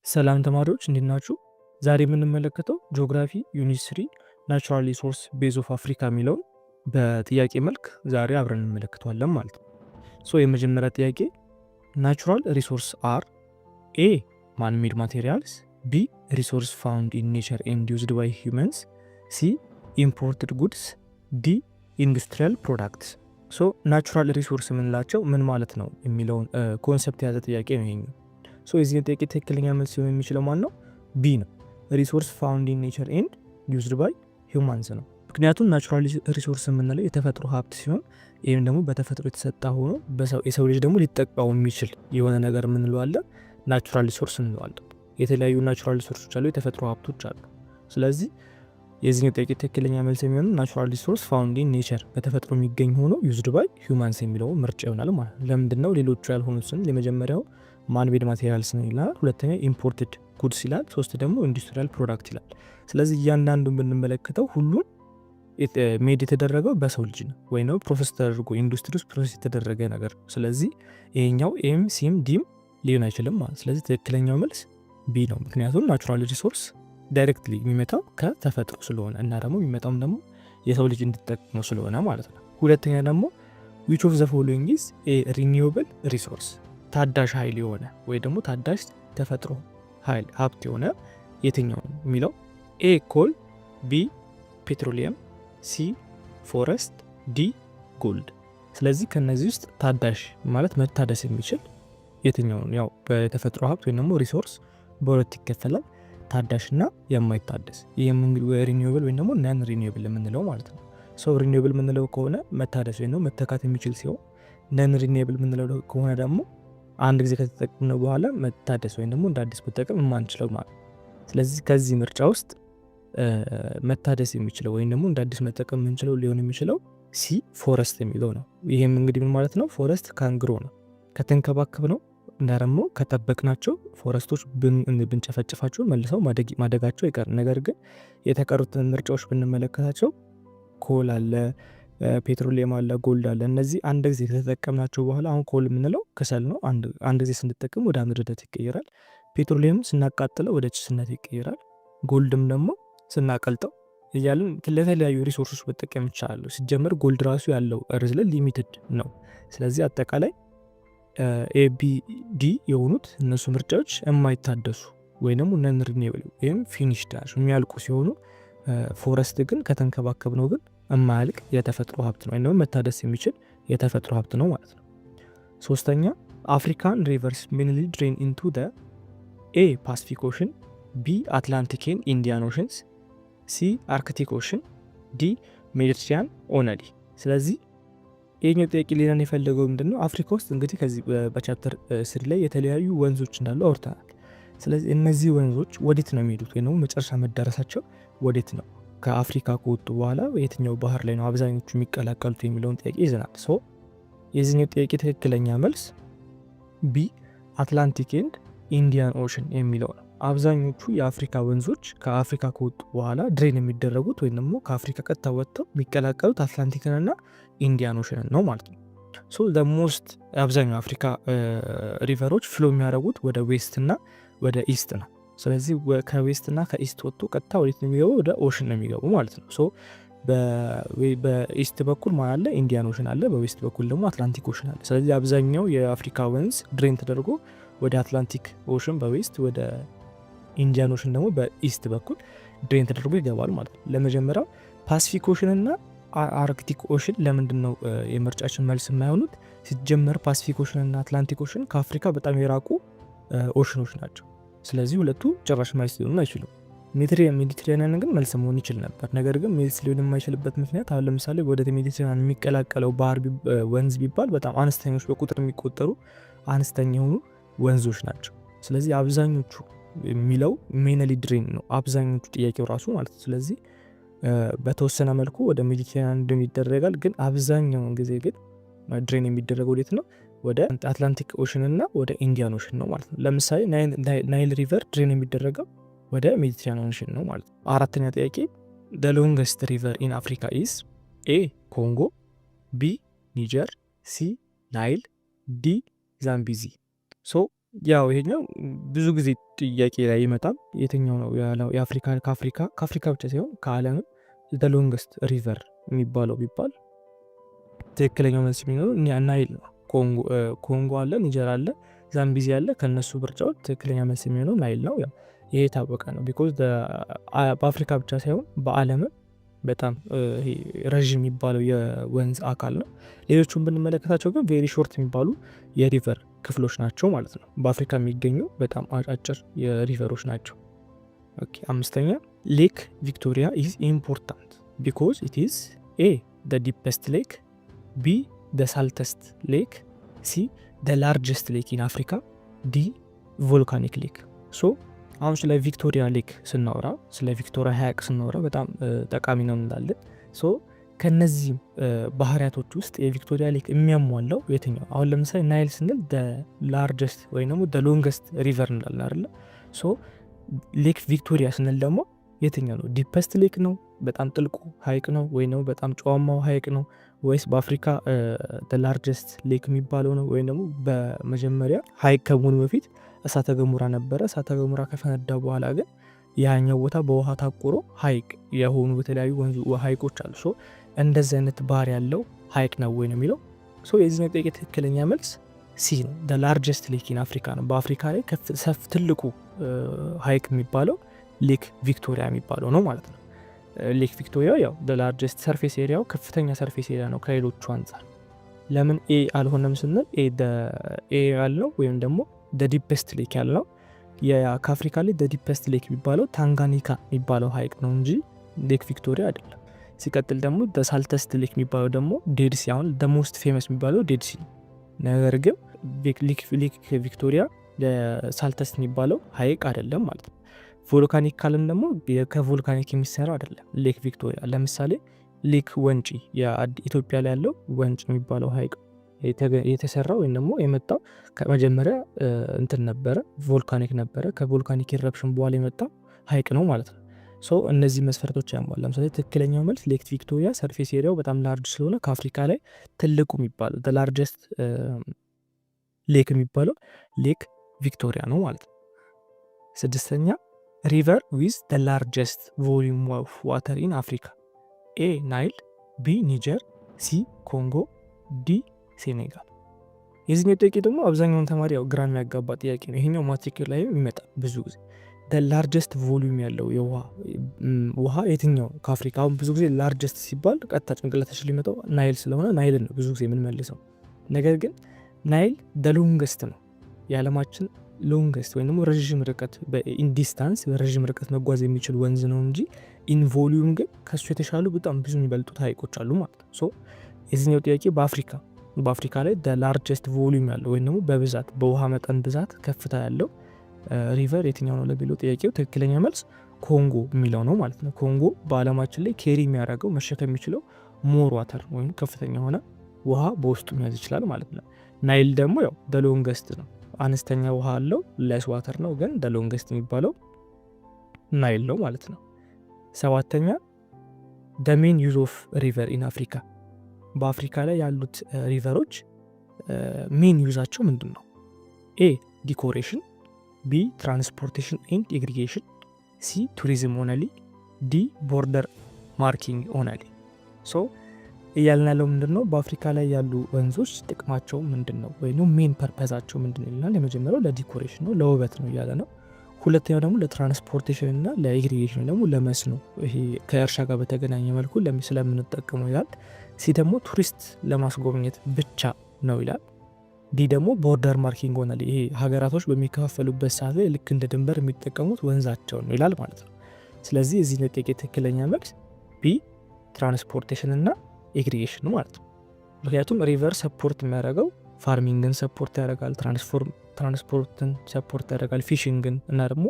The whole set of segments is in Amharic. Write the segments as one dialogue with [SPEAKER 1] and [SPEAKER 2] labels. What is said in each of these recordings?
[SPEAKER 1] ሰላም ተማሪዎች እንዴት ናችሁ? ዛሬ የምንመለከተው ጂኦግራፊ ዩኒት 3 ናቹራል ሪሶርስ ቤዝ ኦፍ አፍሪካ የሚለውን በጥያቄ መልክ ዛሬ አብረን እንመለከተዋለን ማለት ነው። የመጀመሪያ ጥያቄ ናቹራል ሪሶርስ አር ኤ ማን ሜድ ማቴሪያልስ፣ ቢ ሪሶርስ ፋውንድ ኢን ኔቸር ኤንድ ዩዝድ ባይ ሂውመንስ፣ ሲ ኢምፖርትድ ጉድስ፣ ዲ ኢንዱስትሪያል ፕሮዳክትስ። ናቹራል ሪሶርስ የምንላቸው ምን ማለት ነው የሚለውን ኮንሰፕት የያዘ ጥያቄ ነው ይሄኛው። የዚህ ጥያቄ ትክክለኛ መልስ ሊሆን የሚችለው ማን ነው? ቢ ነው። ሪሶርስ ፋውንድ ኢን ኔቸር ኤንድ ዩዝድ ባይ ሂውማንስ ነው። ምክንያቱም ናቹራል ሪሶርስ የምንለው የተፈጥሮ ሀብት ሲሆን ይህም ደግሞ በተፈጥሮ የተሰጣ ሆኖ የሰው ልጅ ደግሞ ሊጠቀሙ የሚችል የሆነ ነገር የምንለዋለን ናቹራል ሪሶርስ እንለዋለን። የተለያዩ ናቹራል ሪሶርሶች አሉ፣ የተፈጥሮ ሀብቶች አሉ። ስለዚህ የዚህኛው ጥያቄ ትክክለኛ መልስ የሚሆነው ናቹራል ሪሶርስ ፋውንድ ኢን ኔቸር በተፈጥሮ የሚገኝ ሆኖ ዩዝድ ባይ ሂውማንስ የሚለው ምርጫ ይሆናል ማለት ነው። ለምንድን ነው ሌሎቹ ያልሆኑት ስንል የመጀመሪያው ማንሜድ ማቴሪያልስ ነው ይላል፣ ሁለተኛ ኢምፖርትድ ጉድስ ይላል፣ ሶስት ደግሞ ኢንዱስትሪያል ፕሮዳክት ይላል። ስለዚህ እያንዳንዱን ብንመለከተው ሁሉን ሜድ የተደረገው በሰው ልጅ ነው ወይ ነው ፕሮሰስ ተደርጎ ኢንዱስትሪ ውስጥ ፕሮሰስ የተደረገ ነገር። ስለዚህ ይሄኛው ኤም ሲም ዲም ሊሆን አይችልም ማለት። ስለዚህ ትክክለኛው መልስ ቢ ነው። ምክንያቱም ናቹራል ሪሶርስ ዳይሬክትሊ የሚመጣው ከተፈጥሮ ስለሆነ እና ደግሞ የሚመጣውም ደግሞ የሰው ልጅ እንዲጠቀመው ስለሆነ ማለት ነው። ሁለተኛ ደግሞ ዊች ኦፍ ዘ ፎሎዊንግ ኢዝ ኤ ሪኒዌብል ሪሶርስ ታዳሽ ኃይል የሆነ ወይ ደግሞ ታዳሽ ተፈጥሮ ኃይል ሀብት የሆነ የትኛው ነው የሚለው ኤ ኮል፣ ቢ ፔትሮሊየም፣ ሲ ፎረስት፣ ዲ ጎልድ። ስለዚህ ከነዚህ ውስጥ ታዳሽ ማለት መታደስ የሚችል የትኛው ነው? ያው በተፈጥሮ ሀብት ወይ ደግሞ ሪሶርስ በሁለት ይከፈላል፣ ታዳሽ እና የማይታደስ። ይህም እንግዲህ ሪኒዌብል ወይ ደግሞ ናን ሪኒዌብል የምንለው ማለት ነው። ሪኒዌብል የምንለው ከሆነ መታደስ ወይ ደግሞ መተካት የሚችል ሲሆን ናን ሪኒዌብል የምንለው ከሆነ ደግሞ አንድ ጊዜ ከተጠቀምነው በኋላ መታደስ ወይም ደግሞ እንደ አዲስ መጠቀም የማንችለው ማለት። ስለዚህ ከዚህ ምርጫ ውስጥ መታደስ የሚችለው ወይም ደግሞ እንደ አዲስ መጠቀም የምንችለው ሊሆን የሚችለው ሲ ፎረስት የሚለው ነው። ይህም እንግዲህ ምን ማለት ነው? ፎረስት ካንግሮ ነው። ከተንከባከብ ነው እና ደግሞ ከጠበቅናቸው ፎረስቶች ብንጨፈጭፋቸው መልሰው ማደጋቸው አይቀርም። ነገር ግን የተቀሩትን ምርጫዎች ብንመለከታቸው ኮል አለ፣ ፔትሮሊየም አለ፣ ጎልድ አለ። እነዚህ አንድ ጊዜ ከተጠቀምናቸው በኋላ አሁን ኮል የምንለው ከሰል ነው። አንድ ጊዜ ስንጠቀም ወደ አምድነት ይቀየራል። ፔትሮሊየም ስናቃጥለው ወደ ጭስነት ይቀየራል። ጎልድም ደግሞ ስናቀልጠው እያለን ለተለያዩ ሪሶርሶች መጠቀም ይቻላሉ። ሲጀመር ጎልድ ራሱ ያለው እርዝ ላይ ሊሚትድ ነው። ስለዚህ አጠቃላይ ኤቢዲ የሆኑት እነሱ ምርጫዎች የማይታደሱ ወይ ደግሞ ነን ሪኒዌብል ወይም ፊኒሽድ ናቸው የሚያልቁ ሲሆኑ፣ ፎረስት ግን ከተንከባከብ ነው ግን የማያልቅ የተፈጥሮ ሀብት ነው ወይም መታደስ የሚችል የተፈጥሮ ሀብት ነው ማለት ነው። ሶስተኛ አፍሪካን ሪቨርስ ሜንሊ ድሬን ኢንቱ ደ ኤ ፓሲፊክ ኦሽን፣ ቢ አትላንቲክ ኤንድ ኢንዲያን ኦሽንስ፣ ሲ አርክቲክ ኦሽን፣ ዲ ሜዲትራኒያን ኦንሊ። ስለዚህ ይህኛው ጥያቄ ሌላን የፈለገው ምንድነው? አፍሪካ ውስጥ እንግዲህ ከዚህ በቻፕተር 3 ላይ የተለያዩ ወንዞች እንዳሉ አውርተናል። ስለዚህ እነዚህ ወንዞች ወዴት ነው የሚሄዱት ወይ ደግሞ መጨረሻ መዳረሳቸው ወዴት ነው? ከአፍሪካ ከወጡ በኋላ የትኛው ባህር ላይ ነው አብዛኞቹ የሚቀላቀሉት የሚለውን ጥያቄ ይዘናል። የዚህኛው ጥያቄ ትክክለኛ መልስ ቢ አትላንቲክ ኤንድ ኢንዲያን ኦሽን የሚለው ነው። አብዛኞቹ የአፍሪካ ወንዞች ከአፍሪካ ከወጡ በኋላ ድሬን የሚደረጉት ወይም ደግሞ ከአፍሪካ ቀጥታ ወጥተው የሚቀላቀሉት አትላንቲክን እና ኢንዲያን ኦሽንን ነው ማለት ነው። ሞስት አብዛኛው አፍሪካ ሪቨሮች ፍሎ የሚያደርጉት ወደ ዌስት እና ወደ ኢስት ነው። ስለዚህ ከዌስት እና ከኢስት ወጥቶ ቀጥታ ወዴት ነው የሚገቡ? ወደ ኦሽን ነው የሚገቡ ማለት ነው። በኢስት በኩል ማን አለ? ኢንዲያን ኦሽን አለ። በዌስት በኩል ደግሞ አትላንቲክ ኦሽን አለ። ስለዚህ አብዛኛው የአፍሪካ ወንዝ ድሬን ተደርጎ ወደ አትላንቲክ ኦሽን በዌስት ወደ ኢንዲያን ኦሽን ደግሞ በኢስት በኩል ድሬን ተደርጎ ይገባል ማለት ነው። ለመጀመሪያው ፓሲፊክ ኦሽን እና አርክቲክ ኦሽን ለምንድን ነው የምርጫችን መልስ የማይሆኑት? ሲጀመር ፓሲፊክ ኦሽን እና አትላንቲክ ኦሽን ከአፍሪካ በጣም የራቁ ኦሽኖች ናቸው። ስለዚህ ሁለቱ ጭራሽ መልስ ሊሆኑ አይችሉም። ሜዲትራኒያን ግን መልስ መሆን ይችል ነበር። ነገር ግን መልስ ሊሆን የማይችልበት ምክንያት አሁን ለምሳሌ ወደ ሜዲትራኒያን የሚቀላቀለው ባህር ወንዝ ቢባል በጣም አነስተኞች በቁጥር የሚቆጠሩ አነስተኛ የሆኑ ወንዞች ናቸው። ስለዚህ አብዛኞቹ የሚለው ሜንሊ ድሬን ነው አብዛኞቹ ጥያቄው ራሱ ማለት ነው። ስለዚህ በተወሰነ መልኩ ወደ ሜዲትራኒያን ድሬን ይደረጋል። ግን አብዛኛውን ጊዜ ግን ድሬን የሚደረገው ወዴት ነው? ወደ አትላንቲክ ኦሽን እና ወደ ኢንዲያን ኦሽን ነው ማለት ነው። ለምሳሌ ናይል ሪቨር ድሬን የሚደረገው ወደ ሜዲትራኒያን ኦሽን ነው ማለት ነው። አራተኛ ጥያቄ the longest river in Africa is A ኮንጎ፣ ቢ ኒጀር፣ ሲ ናይል፣ ዲ ዛምቢዚ። ያው ይሄኛው ብዙ ጊዜ ጥያቄ ላይ ይመጣል። የትኛው ነው ያለው ከአፍሪካ ብቻ ሳይሆን ከዓለምም ዘ ሎንገስት ሪቨር የሚባለው ቢባል ትክክለኛው መልስ የሚኖረው ናይል ነው። ኮንጎ አለ፣ ኒጀር አለ፣ ዛምቢዚ አለ። ከነሱ ምርጫዎች ትክክለኛ መልስ የሚሆነው ናይል ነው። ያው ይሄ የታወቀ ነው። ቢኮዝ በአፍሪካ ብቻ ሳይሆን በዓለምም በጣም ረዥም የሚባለው የወንዝ አካል ነው። ሌሎቹን ብንመለከታቸው ግን ቬሪ ሾርት የሚባሉ የሪቨር ክፍሎች ናቸው ማለት ነው። በአፍሪካ የሚገኙ በጣም አጫጭር የሪቨሮች ናቸው። ኦኬ፣ አምስተኛ ሌክ ቪክቶሪያ ኢዝ ኢምፖርታንት ቢኮዝ ኢት ኢዝ ኤ ደ ዲፐስት ሌክ፣ ቢ ደ ሳልተስት ሌክ፣ ሲ ደ ላርጀስት ሌክ ኢን አፍሪካ፣ ዲ ቮልካኒክ ሌክ። ሶ አሁን ስለ ቪክቶሪያ ሌክ ስናወራ፣ ስለ ቪክቶሪያ ሀይቅ ስናወራ በጣም ጠቃሚ ነው እንላለን። ሶ ከነዚህም ባህሪያቶች ውስጥ የቪክቶሪያ ሌክ የሚያሟላው የትኛው? አሁን ለምሳሌ ናይል ስንል ላርጀስት ወይ ደግሞ ሎንገስት ሪቨር እንላለን አይደለ? ሶ ሌክ ቪክቶሪያ ስንል ደግሞ የትኛው ነው? ዲፐስት ሌክ ነው? በጣም ጥልቁ ሀይቅ ነው? ወይ ነው በጣም ጨዋማው ሀይቅ ነው? ወይስ በአፍሪካ ላርጀስት ሌክ የሚባለው ነው? ወይም ደግሞ በመጀመሪያ ሀይቅ ከመሆኑ በፊት እሳተ ገሞራ ነበረ። እሳተ ገሞራ ከፈነዳ በኋላ ግን ያኛው ቦታ በውሃ ታቁሮ ሀይቅ የሆኑ የተለያዩ ወንዙ ሀይቆች አሉ። ሶ እንደዚህ አይነት ባህር ያለው ሀይቅ ነው ወይ ነው የሚለው። ሶ የዚህ ጥያቄ ትክክለኛ መልስ ሲ ነው። ላርጀስት ሌክ ኢን አፍሪካ ነው። በአፍሪካ ላይ ትልቁ ሀይቅ የሚባለው ሌክ ቪክቶሪያ የሚባለው ነው ማለት ነው። ሌክ ቪክቶሪያ ያው ላርጀስት ሰርፌስ ኤሪያው ከፍተኛ ሰርፌስ ኤሪያ ነው ከሌሎቹ አንጻር። ለምን ኤ አልሆነም ስንል ኤ ያልነው ወይም ደግሞ ዲፐስት ሌክ ያልነው ከአፍሪካ ላይ ዲፐስት ሌክ የሚባለው ታንጋኒካ የሚባለው ሀይቅ ነው እንጂ ሌክ ቪክቶሪያ አይደለም። ሲቀጥል ደግሞ ሳልተስት ሌክ የሚባለው ደግሞ ዴድሲ፣ አሁን ሞስት ፌመስ የሚባለው ዴድሲ ነው። ነገር ግን ሌክ ቪክቶሪያ ሳልተስት የሚባለው ሀይቅ አይደለም ማለት ነው። ቮልካኒክ ካለም ደግሞ ከቮልካኒክ የሚሰራ አይደለም ሌክ ቪክቶሪያ። ለምሳሌ ሌክ ወንጪ ኢትዮጵያ ላይ ያለው ወንጪ የሚባለው ሀይቅ የተሰራው ወይም ደግሞ የመጣው ከመጀመሪያ እንትን ነበረ፣ ቮልካኒክ ነበረ። ከቮልካኒክ ኢረፕሽን በኋላ የመጣው ሀይቅ ነው ማለት ነው። ሶ እነዚህ መስፈርቶች ያሟል። ለምሳሌ ትክክለኛው መልስ ሌክ ቪክቶሪያ ሰርፌስ ኤሪያው በጣም ላርጅ ስለሆነ ከአፍሪካ ላይ ትልቁ የሚባለው ላርጀስት ሌክ የሚባለው ሌክ ቪክቶሪያ ነው ማለት ነው። ስድስተኛ ሪቨር ዊዝ ላርጀስት ቮሊዩም ኦፍ ዋተር ኢን አፍሪካ፣ ኤ ናይል፣ ቢ ኒጀር፣ ሲ ኮንጎ፣ ዲ ሴኔጋል። የዚህኛው ጥያቄ ደግሞ አብዛኛውን ተማሪ ያው ግራ የሚያጋባ ጥያቄ ነው። ይሄኛው ማትሪክ ላይ ይመጣል ብዙ ጊዜ። ላርጀስት ቮሊዩም ያለው ውሃ የትኛው ከአፍሪካ? አሁን ብዙ ጊዜ ላርጀስት ሲባል ቀጥታ ጭንቅላታችን ሊመጣው ናይል ስለሆነ ናይል ነው ብዙ ጊዜ የምንመልሰው። ነገር ግን ናይል ሎንገስት ነው፣ የዓለማችን ሎንገስት ወይም ደግሞ ረዥም ርቀት በኢንዲስታንስ በረዥም ርቀት መጓዝ የሚችል ወንዝ ነው እንጂ ኢን ቮሊዩም ግን ከሱ የተሻሉ በጣም ብዙ የሚበልጡት ሀይቆች አሉ ማለት ነው። ሶ የዚህኛው ጥያቄ በአፍሪካ ላይ ላርጀስት ቮሊዩም ያለው ወይም ደግሞ በብዛት በውሃ መጠን ብዛት ከፍታ ያለው ሪቨር የትኛው ነው ለሚለው ጥያቄው ትክክለኛ መልስ ኮንጎ የሚለው ነው ማለት ነው። ኮንጎ በዓለማችን ላይ ኬሪ የሚያደርገው መሸከም የሚችለው ሞር ዋተር ወይም ከፍተኛ የሆነ ውሃ በውስጡ መያዝ ይችላል ማለት ነው። ናይል ደግሞ ያው ሎንገስት ነው፣ አነስተኛ ውሃ አለው፣ ለስ ዋተር ነው፣ ግን ሎንገስት የሚባለው ናይል ነው ማለት ነው። ሰባተኛ ሜን ዩዝ ኦፍ ሪቨር ኢን አፍሪካ፣ በአፍሪካ ላይ ያሉት ሪቨሮች ሜን ዩዛቸው ምንድን ነው? ኤ ዲኮሬሽን፣ ቢ ትራንስፖርቴሽን ኤንድ ኢሪጌሽን፣ ሲ ቱሪዝም ኦንሊ፣ ዲ ቦርደር ማርኪንግ ኦንሊ። ሶ እያልን ያለው ምንድን ነው? በአፍሪካ ላይ ያሉ ወንዞች ጥቅማቸው ምንድን ነው ወይም ሜን ፐርፐዛቸው ምንድን ነው ይላል። የመጀመሪያው ለዲኮሬሽን ነው፣ ለውበት ነው እያለ ነው። ሁለተኛው ደግሞ ለትራንስፖርቴሽን እና ለኢሪጌሽን ደግሞ ለመስኖ፣ ይሄ ከእርሻ ጋር በተገናኘ መልኩ ስለምንጠቀመው ይላል። ሲ ደግሞ ቱሪስት ለማስጎብኘት ብቻ ነው ይላል። ዲ ደግሞ ቦርደር ማርኪንግ ሆናል፣ ይሄ ሀገራቶች በሚከፋፈሉበት ሰዓት ላይ ልክ እንደ ድንበር የሚጠቀሙት ወንዛቸው ነው ይላል ማለት ነው። ስለዚህ እዚህ ጥያቄ ትክክለኛ መልስ ቢ ትራንስፖርቴሽን እና ኢሪጌሽን ማለት ነው። ምክንያቱም ሪቨር ሰፖርት የሚያደርገው ፋርሚንግን ሰፖርት ያደርጋል፣ ትራንስፖርትን ሰፖርት ያደርጋል፣ ፊሽንግን እና ደግሞ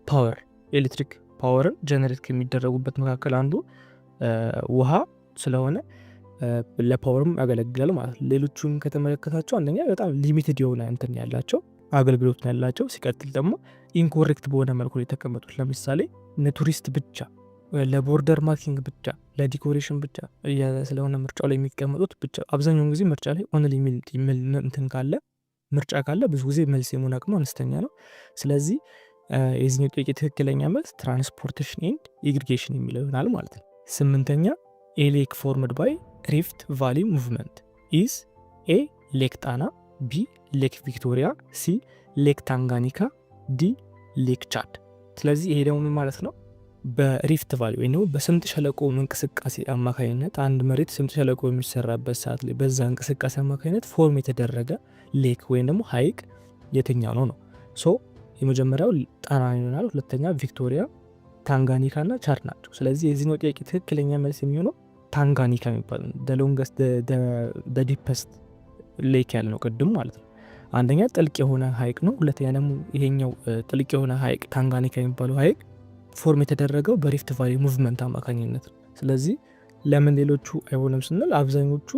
[SPEAKER 1] ፓወር ኤሌክትሪክ ፓወርን ጀነሬት ከሚደረጉበት መካከል አንዱ ውሃ ስለሆነ ለፓወርም ያገለግላል ማለት ነው። ሌሎቹም ከተመለከታቸው አንደኛ በጣም ሊሚትድ የሆነ እንትን ያላቸው አገልግሎት ያላቸው፣ ሲቀጥል ደግሞ ኢንኮሬክት በሆነ መልኩ የተቀመጡት ለምሳሌ ቱሪስት ብቻ፣ ለቦርደር ማርኪንግ ብቻ፣ ለዲኮሬሽን ብቻ ስለሆነ ምርጫው ላይ የሚቀመጡት ብቻ አብዛኛውን ጊዜ ምርጫ ላይ ኦንሊ የሚል እንትን ካለ ምርጫ ካለ ብዙ ጊዜ መልስ የመሆን አቅሙ አነስተኛ ነው። ስለዚህ የዚህኛው ጥያቄ ትክክለኛ መልስ ትራንስፖርቴሽን ኤንድ ኢሪጌሽን የሚለው ይሆናል ማለት ነው። 8ኛ ኤ ሌክ ፎርምድ ባይ ሪፍት ቫሊ ሙቭመንት ኢዝ ኤ ሌክ ጣና፣ ቢ ሌክ ቪክቶሪያ፣ ሲ ሌክ ታንጋኒካ፣ ዲ ሌክ ቻድ። ስለዚህ ይሄ ደግሞ ምን ማለት ነው? በሪፍት ቫሊ ወይም ደግሞ በስምጥ ሸለቆ እንቅስቃሴ አማካኝነት አንድ መሬት ስምጥ ሸለቆ የሚሰራበት ሰዓት ላይ በዛ እንቅስቃሴ አማካኝነት ፎርም የተደረገ ሌክ ወይም ደግሞ ሀይቅ የትኛው ነው ነው። ሶ የመጀመሪያው ጣና ይሆናል። ሁለተኛ ቪክቶሪያ፣ ታንጋኒካ እና ቻድ ናቸው። ስለዚህ የዚህኛው ጥያቄ ትክክለኛ መልስ የሚሆነው ታንጋኒካ የሚባል ሎንገስት ዲፐስት ሌክ ያለ ነው ቅድም ማለት ነው። አንደኛ ጥልቅ የሆነ ሀይቅ ነው። ሁለተኛ ደግሞ ይሄኛው ጥልቅ የሆነ ሀይቅ ታንጋኒካ የሚባለው ሀይቅ ፎርም የተደረገው በሪፍት ቫሊ ሙቭመንት አማካኝነት ነው። ስለዚህ ለምን ሌሎቹ አይሆንም ስንል አብዛኞቹ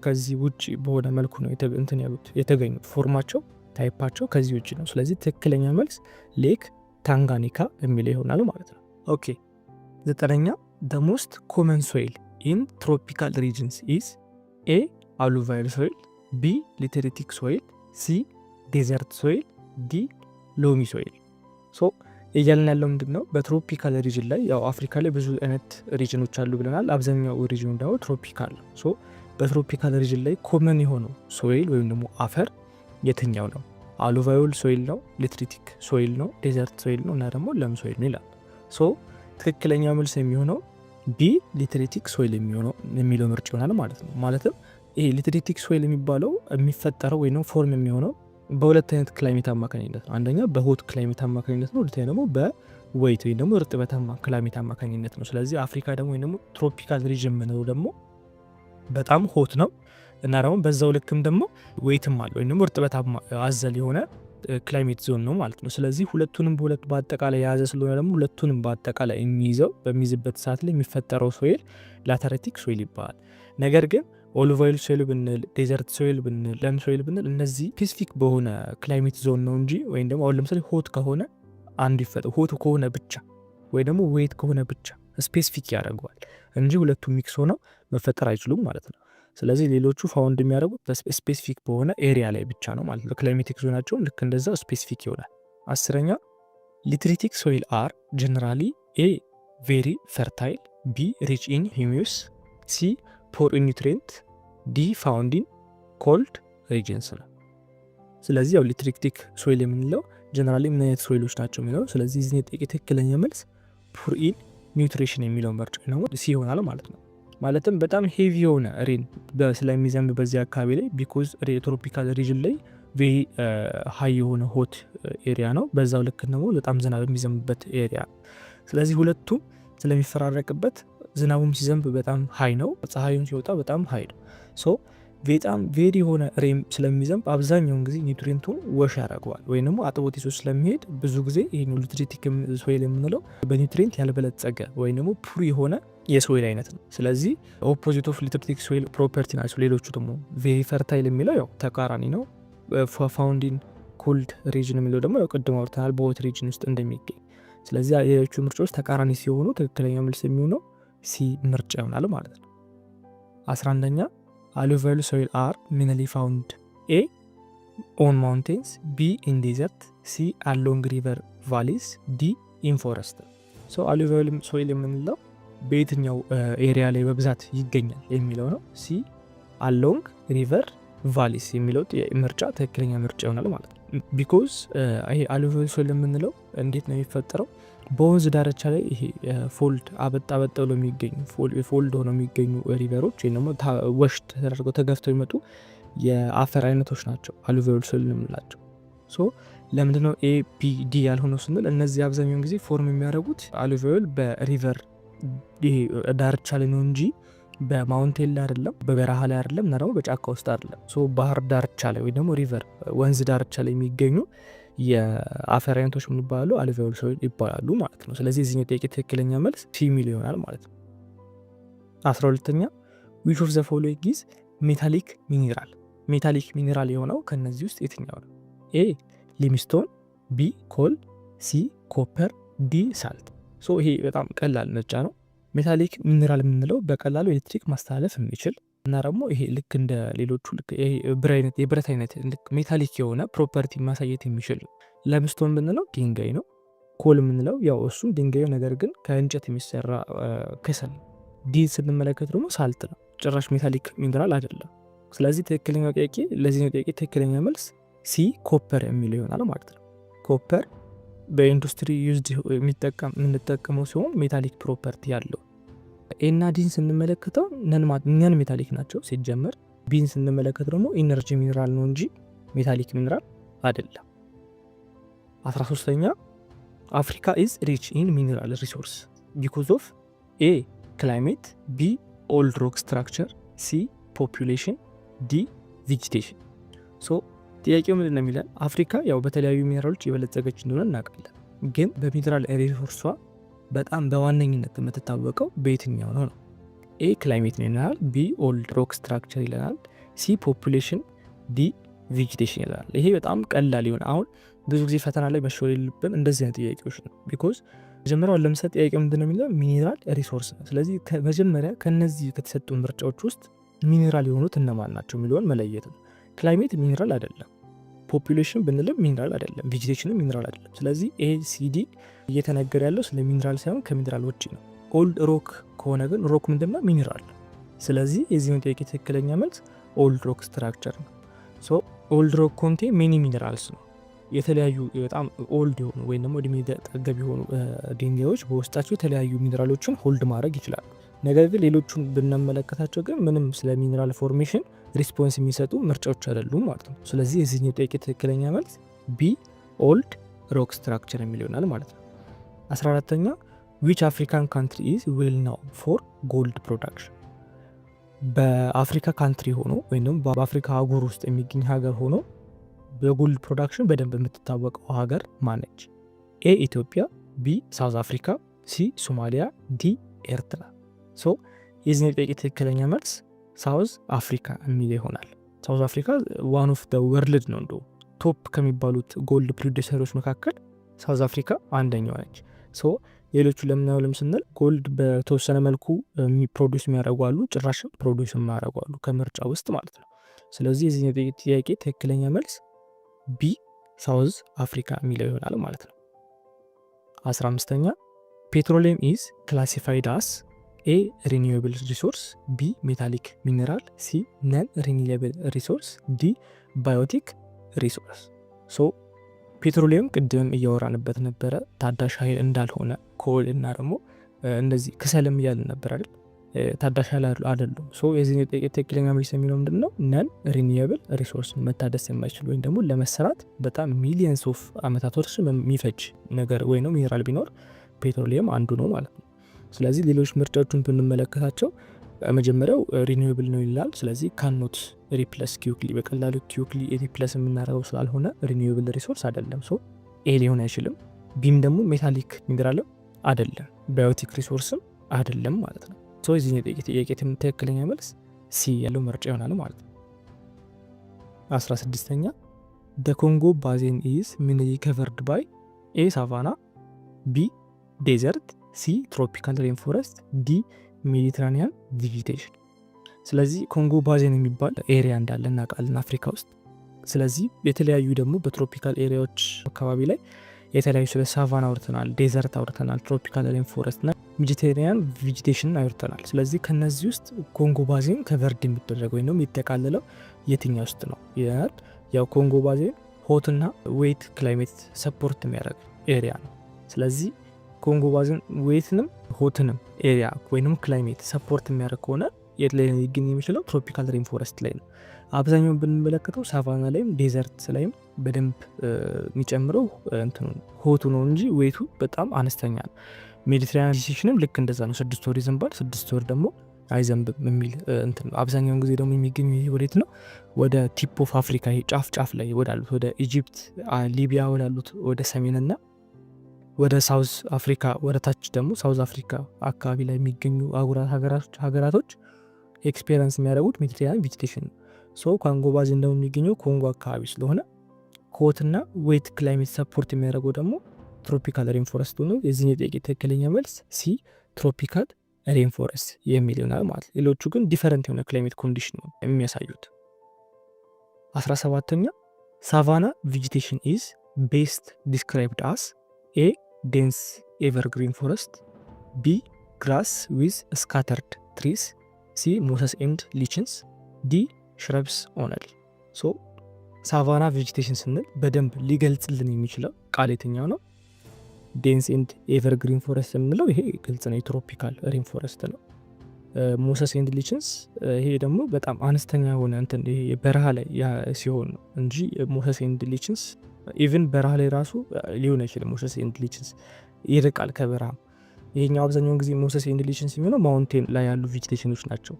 [SPEAKER 1] ከዚህ ውጭ በሆነ መልኩ ነው እንትን ያሉት የተገኙት፣ ፎርማቸው ታይፓቸው ከዚህ ውጭ ነው። ስለዚህ ትክክለኛ መልስ ሌክ ታንጋኒካ የሚለው ይሆናል ማለት ነው። ኦኬ 9ኛ the most common soil in tropical regions is A alluvial soil, B lateritic soil, C desert soil, D loamy soil። ሶ እያልን ያለው ምንድን ነው? በትሮፒካል ሪጅን ላይ ያው አፍሪካ ላይ ብዙ አይነት ሪጅኖች አሉ ብለናል። አብዛኛው ሪጅኑ ደግሞ ትሮፒካል ነው። ሶ በትሮፒካል ሪጅን ላይ ኮመን የሆነው ሶይል ወይም ደግሞ አፈር የትኛው ነው? አሉቫይል ሶይል ነው፣ ሌትሪቲክ ሶይል ነው፣ ዴዘርት ሶይል ነው እና ደግሞ ለም ሶይል ነው ይላል። ሶ ትክክለኛ መልስ የሚሆነው ቢ ሊትሪቲክ ሶይል የሚለው ምርጭ ይሆናል ማለት ነው። ማለትም ይሄ ሊትሪቲክ ሶይል የሚባለው የሚፈጠረው ወይም ፎርም የሚሆነው በሁለት አይነት ክላይሜት አማካኝነት ነው። አንደኛ በሆት ክላይሜት አማካኝነት ነው። ሁለተኛ ደግሞ በዌይት ወይም ደግሞ እርጥበታማ ክላይሜት አማካኝነት ነው። ስለዚህ አፍሪካ ደግሞ ወይም ደግሞ ትሮፒካል ሪጅን የምንለው ደግሞ በጣም ሆት ነው እና ደግሞ በዛው ልክም ደግሞ ዌይትም አለ ወይም ደግሞ እርጥበታማ አዘል የሆነ ክላይሜት ዞን ነው ማለት ነው። ስለዚህ ሁለቱንም በአጠቃላይ የያዘ ስለሆነ ደግሞ ሁለቱንም በአጠቃላይ በሚይዝበት ሰዓት ላይ የሚፈጠረው ሶይል ላተሪቲክ ሶይል ይባላል። ነገር ግን ኦሊቫይል ሶይል ብንል፣ ዴዘርት ሶይል ብንል፣ ለም ሶይል ብንል እነዚህ ስፔሲፊክ በሆነ ክላይሜት ዞን ነው እንጂ ወይም ደግሞ አሁን ለምሳሌ ሆት ከሆነ አንዱ ይፈጠር ሆት ከሆነ ብቻ ወይ ደግሞ ዌይት ከሆነ ብቻ ስፔሲፊክ ያደርገዋል እንጂ ሁለቱ ሚክስ ሆነው መፈጠር አይችሉም ማለት ነው። ስለዚህ ሌሎቹ ፋውንድ የሚያደርጉት ስፔሲፊክ በሆነ ኤሪያ ላይ ብቻ ነው ማለት ነው። ክላይሜቲክ ዞናቸውም ልክ እንደዛ ስፔሲፊክ ይሆናል። 10ኛ ሊትሪቲክ ሶይል አር ጀነራሊ ኤ ቬሪ ፈርታይል፣ ቢ ሪች ኢን ሂሚዩስ፣ ሲ ፖር ኢን ኒውትሪየንት፣ ዲ ፋውንድ ኢን ኮልድ ሪጅንስ ነው። ስለዚህ ያው ሊትሪቲክ ሶይል የምንለው ጀነራሊ ምን አይነት ሶይሎች ናቸው የሚለው። ስለዚህ እዚህ ጥቂት ትክክለኛ መልስ ፖር ኢን ኒውትሪሽን የሚለው ምርጫ ነው ሲ ይሆናል ማለት ነው። ማለትም በጣም ሄቪ የሆነ ሬን ስለሚዘንብ በዚህ አካባቢ ላይ ቢኮዝ ትሮፒካል ሪጅን ላይ ቬሪ ሀይ የሆነ ሆት ኤሪያ ነው። በዛው ልክ ደግሞ በጣም ዝናብ የሚዘንብበት ኤሪያ። ስለዚህ ሁለቱም ስለሚፈራረቅበት ዝናቡም ሲዘንብ በጣም ሀይ ነው፣ ፀሐዩም ሲወጣ በጣም ሀይ ነው። ሶ በጣም ቬሪ የሆነ ሬን ስለሚዘንብ አብዛኛውን ጊዜ ኒውትሪንቱን ወሽ ያደርገዋል ወይም ደግሞ አጥቦት ይዞ ስለሚሄድ ብዙ ጊዜ ይህ ሊትሪቲክ ሶይል የምንለው በኒውትሪንት ያልበለጸገ ወይም ደግሞ ፑር የሆነ የሶይል አይነት ነው። ስለዚህ ኦፖዚት ኦፍ ሊትሪቲክ ሶይል ፕሮፐርቲ ናቸው። ሌሎቹ ደግሞ ቬሪ ፈርታይል የሚለው ያው ተቃራኒ ነው። ፋውንድ ኢን ኮልድ ሪጅን የሚለው ደግሞ ያው ቅድም አውርተናል በሆት ሪጅን ውስጥ እንደሚገኝ። ስለዚህ የሌሎቹ ምርጫዎች ተቃራኒ ሲሆኑ ትክክለኛ መልስ የሚሆነው ሲ ምርጫ ይሆናል ማለት ነው። 11ኛ alluvial soil are mainly found A on mountains, B in desert, C along river valleys, D in forest። so alluvial soil የምንለው በየትኛው ኤሪያ ላይ በብዛት ይገኛል የሚለው ነው። ሲ along river valleys የሚለው ምርጫ ትክክለኛ ምርጫ ይሆናል ማለት ነው። ቢኮዝ ይሄ alluvial soil የምንለው እንዴት ነው የሚፈጠረው? በወንዝ ዳርቻ ላይ ይሄ ፎልድ አበጥ ብለው የሚገኙ ፎልድ ሆነው የሚገኙ ሪቨሮች ወይም ደግሞ ወሽት ተደርገው ተገፍተው የሚመጡ የአፈር አይነቶች ናቸው አሉቪያል ሶይል የምንላቸው። ሶ ለምንድነው ኤ ቢ ዲ ያልሆነው ስንል እነዚህ አብዛኛውን ጊዜ ፎርም የሚያደርጉት አሉቪያል በሪቨር ዳርቻ ላይ ነው እንጂ በማውንቴን ላይ አይደለም፣ በበረሃ ላይ አይደለም እና ደግሞ በጫካ ውስጥ አይደለም። ሶ ባህር ዳርቻ ላይ ወይ ደግሞ ሪቨር ወንዝ ዳርቻ ላይ የሚገኙ የአፈር አይነቶች ምን ይባላሉ? አሉቪያል ሶይል ይባላሉ ማለት ነው። ስለዚህ እዚህ ጥያቄ ትክክለኛ መልስ ሲ ሚል ይሆናል ማለት ነው። 12ኛ which of the following is metallic mineral? ሜታሊክ ሚኔራል የሆነው ከነዚህ ውስጥ የትኛው ነው? ኤ ሊምስቶን፣ ቢ ኮል፣ ሲ ኮፐር፣ ዲ ሳልት። ሶ ይሄ በጣም ቀላል ምርጫ ነው። ሜታሊክ ሚኔራል የምንለው በቀላሉ ኤሌክትሪክ ማስተላለፍ የሚችል እና ደግሞ ይሄ ልክ እንደ ሌሎቹ ልክ ይሄ የብረት አይነት ልክ ሜታሊክ የሆነ ፕሮፐርቲ ማሳየት የሚችል ለምስቶን ብንለው ድንጋይ ነው። ኮል የምንለው ያው እሱም ድንጋዩ ነገር ግን ከእንጨት የሚሰራ ከሰል። ዲን ስንመለከት ደግሞ ሳልት ነው፣ ጭራሽ ሜታሊክ ሚኒራል አይደለም። ስለዚህ ትክክለኛው ጥያቄ ለዚህኛው ጥያቄ ትክክለኛ መልስ ሲ ኮፐር የሚለው ይሆናል ማለት ነው። ኮፐር በኢንዱስትሪ ዩዝድ የምንጠቀመው ሲሆን ሜታሊክ ፕሮፐርቲ ያለው። ኤና ዲን ስንመለከተው ነን ሜታሊክ ናቸው ሲጀመር። ቢን ስንመለከት ደግሞ ኢነርጂ ሚኒራል ነው እንጂ ሜታሊክ ሚኒራል አይደለም። 13ኛ አፍሪካ ኢዝ ሪች ኢን ሚኒራል ሪሶርስ ቢኮዝ ኦፍ ኤ ክላይሜት፣ ቢ ኦልድ ሮክ ስትራክቸር፣ ሲ ፖፑሌሽን፣ ዲ ቬጂቴሽን። ሶ ጥያቄው ምንድን ነው የሚለን? አፍሪካ ያው በተለያዩ ሚኒራሎች የበለጸገች እንደሆነ እናውቃለን። ግን በሚኒራል ሪሶርሷ በጣም በዋነኝነት የምትታወቀው በየትኛው ነው? ኤ ክላይሜት ይለናል፣ ቢ ኦልድ ሮክ ስትራክቸር ይለናል፣ ሲ ፖፑሌሽን፣ ዲ ቬጂቴሽን ይለናል። ይሄ በጣም ቀላል ይሆን። አሁን ብዙ ጊዜ ፈተና ላይ መሸወድ የለብን እንደዚህ አይነት ጥያቄዎች ነው። ቢኮዝ መጀመሪያውን ለምሳሌ ጥያቄ ምንድን ነው የሚለው? ሚኒራል ሪሶርስ ነው። ስለዚህ መጀመሪያ ከነዚህ ከተሰጡ ምርጫዎች ውስጥ ሚኒራል የሆኑት እነማን ናቸው የሚለውን መለየት ነው። ክላይሜት ሚኒራል አይደለም፣ ፖፑሌሽን ብንልም ሚኒራል አይደለም፣ ቬጂቴሽንም ሚኒራል አይደለም። ስለዚህ ኤሲዲ እየተነገረ ያለው ስለ ሚኒራል ሳይሆን ከሚኒራል ውጭ ነው። ኦልድ ሮክ ከሆነ ግን ሮክ ምንድነው? ሚኒራል። ስለዚህ የዚህን ጥያቄ ትክክለኛ መልስ ኦልድ ሮክ ስትራክቸር ነው። ሶ ኦልድ ሮክ ኮንቴ ሜኒ ሚኒራልስ ነው። የተለያዩ በጣም ኦልድ የሆኑ ወይም ደግሞ እድሜ ጠገብ የሆኑ ድንጋዮች በውስጣቸው የተለያዩ ሚኒራሎችን ሆልድ ማድረግ ይችላሉ። ነገር ግን ሌሎቹን ብንመለከታቸው ግን ምንም ስለ ሚኒራል ፎርሜሽን ሪስፖንስ የሚሰጡ ምርጫዎች አይደሉም ማለት ነው። ስለዚህ የዚህኛው ጥያቄ ትክክለኛ መልስ ቢ ኦልድ ሮክ ስትራክቸር የሚል ይሆናል ማለት ነው። 14ኛ ዊች አፍሪካን ካንትሪ ኢዝ ዌል ናው ፎር ጎልድ ፕሮዳክሽን። በአፍሪካ ካንትሪ ሆኖ ወይም በአፍሪካ አህጉር ውስጥ የሚገኝ ሀገር ሆኖ በጎልድ ፕሮዳክሽን በደንብ የምትታወቀው ሀገር ማነች? ኤ ኢትዮጵያ፣ ቢ ሳውዝ አፍሪካ፣ ሲ ሶማሊያ፣ ዲ ኤርትራ። ሶ የዚህ ጥያቄ ትክክለኛ መልስ ሳውዝ አፍሪካ የሚል ይሆናል። ሳውዝ አፍሪካ ዋን ኦፍ ደ ወርልድ ነው፣ እንደ ቶፕ ከሚባሉት ጎልድ ፕሮዲሰሮች መካከል ሳውዝ አፍሪካ አንደኛዋ ነች። ሶ ሌሎቹ ለምናየውልም ስንል ጎልድ በተወሰነ መልኩ ፕሮዲስ የሚያደርጉ አሉ፣ ጭራሽም ፕሮዲስ የማያደርጉ አሉ ከምርጫ ውስጥ ማለት ነው። ስለዚህ የዚህ ጥያቄ ትክክለኛ መልስ ቢ ሳውዝ አፍሪካ የሚለው ይሆናል ማለት ነው። 15ኛ ፔትሮሊየም ኢዝ ክላሲፋይድ አስ ኤ ሪኒዌብል ሪሶርስ፣ ቢ ሜታሊክ ሚኔራል፣ ሲ ነን ሪኒዌብል ሪሶርስ፣ ዲ ባዮቲክ ሪሶርስ። ሶ ፔትሮሊየም ቅድም እያወራንበት ነበረ ታዳሽ ኃይል እንዳልሆነ፣ ኮል እና ደግሞ እንደዚህ ክሰልም እያልን ነበር አይደል? ታዳሽ ኃይል አይደሉም። ሶ የዚህ ትክክለኛ መልስ የሚለው ምንድን ነው? ነን ሪኒዌብል ሪሶርስ፣ መታደስ የማይችል ወይም ደግሞ ለመሰራት በጣም ሚሊየንስ ኦፍ አመታቶች የሚፈጅ ነገር ወይ ነው ሚኔራል ቢኖር ፔትሮሊየም አንዱ ነው ማለት ነው። ስለዚህ ሌሎች ምርጫዎቹን ብንመለከታቸው መጀመሪያው ሪኒዌብል ነው ይላል። ስለዚህ ካኖት ሪፕለስ ኪውክሊ፣ በቀላሉ ኪውክሊ ሪፕለስ የምናደርገው ስላልሆነ ሪኒዌብል ሪሶርስ አይደለም። ሶ ኤ ሊሆን አይችልም። ቢም ደግሞ ሜታሊክ ሚኔራልም አይደለም፣ ባዮቲክ ሪሶርስም አይደለም ማለት ነው። ሶ የዚህ ጥያቄ ትክክለኛ መልስ ሲ ያለው ምርጫ ይሆናል ማለት ነው። 16ኛ ደ ኮንጎ ባዜን ኢዝ ሚንሊ ከቨርድ ባይ ኤ ሳቫና፣ ቢ ዴዘርት፣ ሲ ትሮፒካል ሬን ፎረስት፣ ዲ ሜዲትራኒያን ቬጂቴሽን። ስለዚህ ኮንጎ ባዜን የሚባል ኤሪያ እንዳለ እናውቃለን አፍሪካ ውስጥ። ስለዚህ የተለያዩ ደግሞ በትሮፒካል ኤሪያዎች አካባቢ ላይ የተለያዩ ስለ ሳቫና አውርተናል፣ ዴዘርት አውርተናል፣ ትሮፒካል ሬን ፎረስት እና ሜዲቴሪያን ቬጂቴሽን አውርተናል። ስለዚህ ከነዚህ ውስጥ ኮንጎ ባዜን ከቨርድ የሚደረገው ወይም የሚጠቃልለው የትኛው ውስጥ ነው? ያው ኮንጎ ባዜን ሆትና ዌት ክላይሜት ሰፖርት የሚያደርግ ኤሪያ ነው። ስለዚህ ኮንጎ ባዜን ዌትንም ሆትንም ኤሪያ ወይም ክላይሜት ሰፖርት የሚያደርግ ከሆነ የት ላይ ሊገኝ የሚችለው? ትሮፒካል ሬን ፎረስት ላይ ነው። አብዛኛውን ብንመለከተው ሳቫና ላይም ዴዘርት ላይም በደንብ የሚጨምረው ሆቱ ነው እንጂ ዌቱ በጣም አነስተኛ ነው። ሜዲትራኒያን ቬጂቴሽንም ልክ እንደዛ ነው። 6 ወር ይዘንባል፣ 6 ወር ደግሞ አይዘንብም የሚል አብዛኛውን ጊዜ ደግሞ የሚገኙ ወዴት ነው? ወደ ቲፕ ኦፍ አፍሪካ ጫፍ ላይ ወዳሉት ወደ ኢጂፕት፣ ሊቢያ ወዳሉት ወደ ሰሜንና ወደ ሳውዝ አፍሪካ ወደ ታች ደግሞ ሳውዝ አፍሪካ አካባቢ ላይ የሚገኙ ሀገራቶች ኤክስፔሪንስ የሚያደርጉት ሜዲትራኒያን ቬጂቴሽን ነው። ሶ ኮንጎ ባዜን ደግሞ የሚገኘው ኮንጎ አካባቢ ስለሆነ ሆትና ዌት ክላይሜት ሰፖርት የሚያደርገው ደግሞ ትሮፒካል ሬን ፎረስት ነው። የዚህ ጥያቄ ትክክለኛ መልስ ሲ ትሮፒካል ሬን ፎረስት የሚል ይሆናል ማለት ነው። ሌሎቹ ግን ዲፈረንት የሆነ ክላይሜት ኮንዲሽን ነው የሚያሳዩት። 17ኛ ሳቫና ቬጂቴሽን ኢዝ ቤስት ዲስክራይብድ አስ ኤ ዴንስ ኤቨርግሪን ፎረስት፣ ቢ ግራስ ዊዝ ስካተርድ ትሪስ፣ ሲ ሞሰስ ኤንድ ሊችንስ፣ ዲ ሽረብስ ኦነሊ። ሶ ሳቫና ቬጂቴሽን ስንል በደንብ ሊገልጽልን የሚችለው ቃል የትኛው ነው? ዴንስ ኤንድ ኤቨርግሪን ፎረስት የምንለው ይሄ ግልጽ ነው፣ የትሮፒካል ሬን ፎረስት ነው። ሞሰስ ኤንድ ሊችንስ ይሄ ደግሞ በጣም አነስተኛ የሆነ እንትን ይሄ በረሃ ላይ ሲሆን ነው እንጂ ሞሰስ ኤንድ ሊችንስ ኢቭን በረሃ ላይ ራሱ ሊሆን አይችልም። ሞሰስ ኤንድ ሊችንስ ይርቃል ከበረሃ። ይሄኛው አብዛኛውን ጊዜ ሞሰስ ኤንድ ሊችንስ የሚሆነው ማውንቴን ላይ ያሉ ቬጂቴሽኖች ናቸው።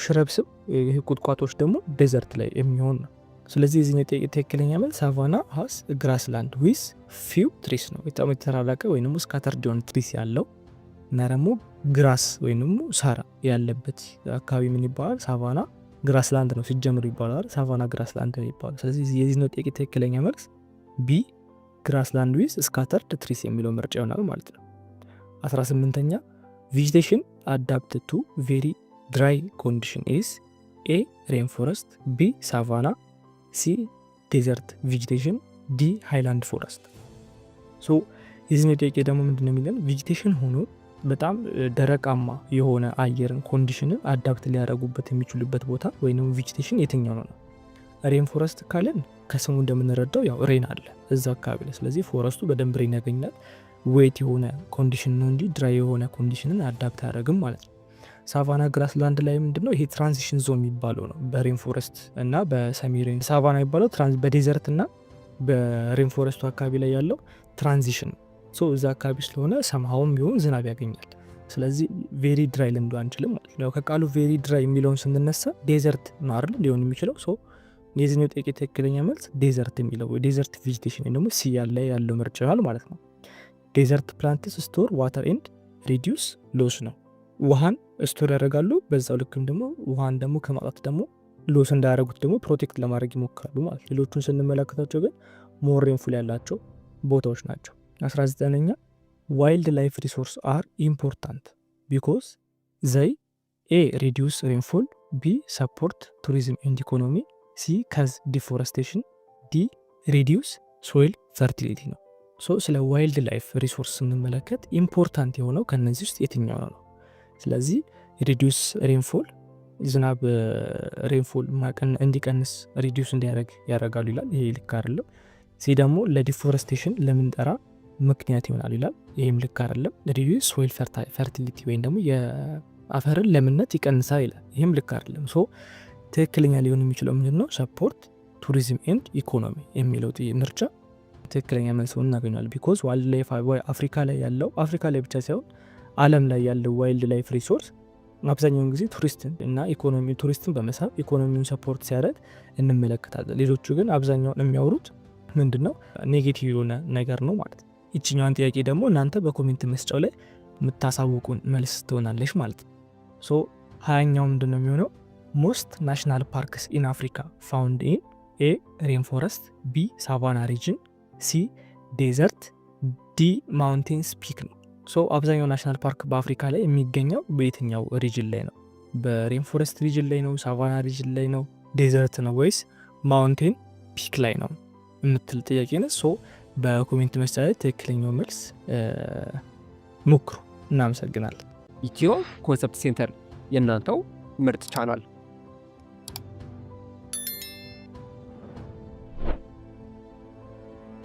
[SPEAKER 1] ሽረብስም ይሄ ቁጥቋጦች ደግሞ ዴዘርት ላይ የሚሆን ነው። ስለዚህ የዚህኛው ትክክለኛ መልስ ሳቫና ሀስ ግራስላንድ ዊዝ ፊው ትሪስ ነው። በጣም የተራራቀ ወይም ደግሞ ስካተርድ የሆነ ትሪስ ያለው እና ደግሞ ግራስ ወይም ደግሞ ሳራ ያለበት አካባቢ ምን ይባላል? ሳቫና ግራስላንድ ነው ሲጀምር ይባላል። ሳቫና ግራስላንድ ነው ይባላል። ስለዚህ የዚህኛው ትክክለኛ መልስ ቢ ግራስላንድ ዊዝ ስካተርድ ትሪስ የሚለው ምርጫ ይሆናል ማለት ነው። 18ኛ ቬጂቴሽን አዳፕት ቱ ቬሪ ድራይ ኮንዲሽን ኢዝ ኤ ሬን ፎረስት፣ ቢ ሳቫና፣ ሲ ዴዘርት ቬጂቴሽን፣ ዲ ሃይላንድ ፎረስት። ሶ የዚህኛው ጥያቄ ደግሞ ምንድነው የሚለን ቬጂቴሽን ሆኖ በጣም ደረቃማ የሆነ አየርን ኮንዲሽንን አዳፕት ሊያደርጉበት የሚችሉበት ቦታ ወይም ቬጂቴሽን የትኛው ነው? ሬን ፎረስት ካለን ከስሙ እንደምንረዳው ያው ሬን አለ እዛ አካባቢ ላይ። ስለዚህ ፎረስቱ በደንብ ሬን ያገኛል። ዌት የሆነ ኮንዲሽን ነው እንጂ ድራይ የሆነ ኮንዲሽንን አዳፕት አያደርግም ማለት ነው። ሳቫና ግራስላንድ ላይ ምንድነው ይሄ ትራንዚሽን ዞን የሚባለው ነው። በሬን ፎረስት እና በሰሚ ሬን ሳቫና የሚባለው በዴዘርት እና በሬን ፎረስቱ አካባቢ ላይ ያለው ትራንዚሽን ሶ እዛ አካባቢ ስለሆነ ሰምሃውም ቢሆን ዝናብ ያገኛል። ስለዚህ ቬሪ ድራይ ልንዱ አንችልም ማለት ነው። ከቃሉ ቬሪ ድራይ የሚለውን ስንነሳ ዴዘርት ነው አይደል ሊሆን የሚችለው። ሶ የዚህኛው ጥያቄ ትክክለኛ መልስ ዴዘርት የሚለው ዴዘርት ቬጂቴሽን ወይ ደግሞ ሲ ላይ ያለው ምርጫ ይሆናል ማለት ነው። ዴዘርት ፕላንትስ ስቶር ዋተር ኤንድ ሪዲዩስ ሎስ ነው። ውሃን ስቶር ያደርጋሉ፣ በዛው ልክም ደግሞ ውሃን ደግሞ ከማጣት ደግሞ ሎስ እንዳያደርጉት ደግሞ ፕሮቴክት ለማድረግ ይሞክራሉ ማለት። ሌሎቹን ስንመለከታቸው ግን ሞር ሬንፉል ያላቸው ቦታዎች ናቸው። 19ኛ ዋይልድ ላይፍ ሪሶርስ አር ኢምፖርታንት ቢኮዝ ዘይ ኤ ሪዲዩስ ሬንፎል፣ ቢ ሰፖርት ቱሪዝም ኤንድ ኢኮኖሚ፣ ሲ ከዝ ዲፎረስቴሽን፣ ዲ ሪዲዩስ ሶይል ፈርቲሊቲ ነው። ሶ ስለ ዋይልድ ላይፍ ሪሶርስ ስንመለከት ኢምፖርታንት የሆነው ከነዚህ ውስጥ የትኛው ነው? ስለዚህ ሪዲዩስ ሬንፎል ዝናብ ሬንፎል እንዲቀንስ ሪዲዩስ እንዲያደርግ ያደርጋሉ ይላል። ይሄ ልክ አይደለም። ሲ ደግሞ ለዲፎረስቴሽን ለምንጠራ ምክንያት ይሆናል ይላል። ይህም ልክ አይደለም። ሪዲዩስ ሶይል ፈርቲሊቲ ወይም ደግሞ የአፈርን ለምነት ይቀንሳል ይላል። ይህም ልክ አይደለም። ሶ ትክክለኛ ሊሆን የሚችለው ምንድን ነው? ሰፖርት ቱሪዝም ኤንድ ኢኮኖሚ የሚለው ምርጫ ትክክለኛ መልሰውን እናገኛለን። ቢኮዝ ዋይልድ ላይፍ አፍሪካ ላይ ያለው አፍሪካ ላይ ብቻ ሳይሆን ዓለም ላይ ያለው ዋይልድ ላይፍ ሪሶርስ አብዛኛውን ጊዜ ቱሪስትን እና ኢኮኖሚ ቱሪስትን በመሳብ ኢኮኖሚውን ሰፖርት ሲያደርግ እንመለከታለን። ሌሎቹ ግን አብዛኛውን የሚያወሩት ምንድነው ኔጌቲቭ የሆነ ነገር ነው ማለት ነው። ይችኛዋን ጥያቄ ደግሞ እናንተ በኮሜንት መስጫው ላይ የምታሳውቁን መልስ ትሆናለች ማለት ነው። ሶ 20ኛው ምንድነው የሚሆነው? ሞስት ናሽናል ፓርክስ ኢን አፍሪካ ፋውንድ ኢን ኤ ሬን ፎረስት፣ ቢ ሳቫና ሪጅን፣ ሲ ዴዘርት፣ ዲ ማውንቴንስ ፒክ ነው። ሶ አብዛኛው ናሽናል ፓርክ በአፍሪካ ላይ የሚገኘው በየትኛው ሪጅን ላይ ነው? በሬን ፎረስት ሪጅን ላይ ነው? ሳቫና ሪጅን ላይ ነው? ዴዘርት ነው ወይስ ማውንቴን ፒክ ላይ ነው የምትል ጥያቄ ነው። ሶ በኮሜንት መስጫ ላይ ትክክለኛው መልስ ሞክሩ። እናመሰግናለን።
[SPEAKER 2] ኢትዮ ኮንሰፕት ሴንተር የእናንተው ምርጥ ቻናል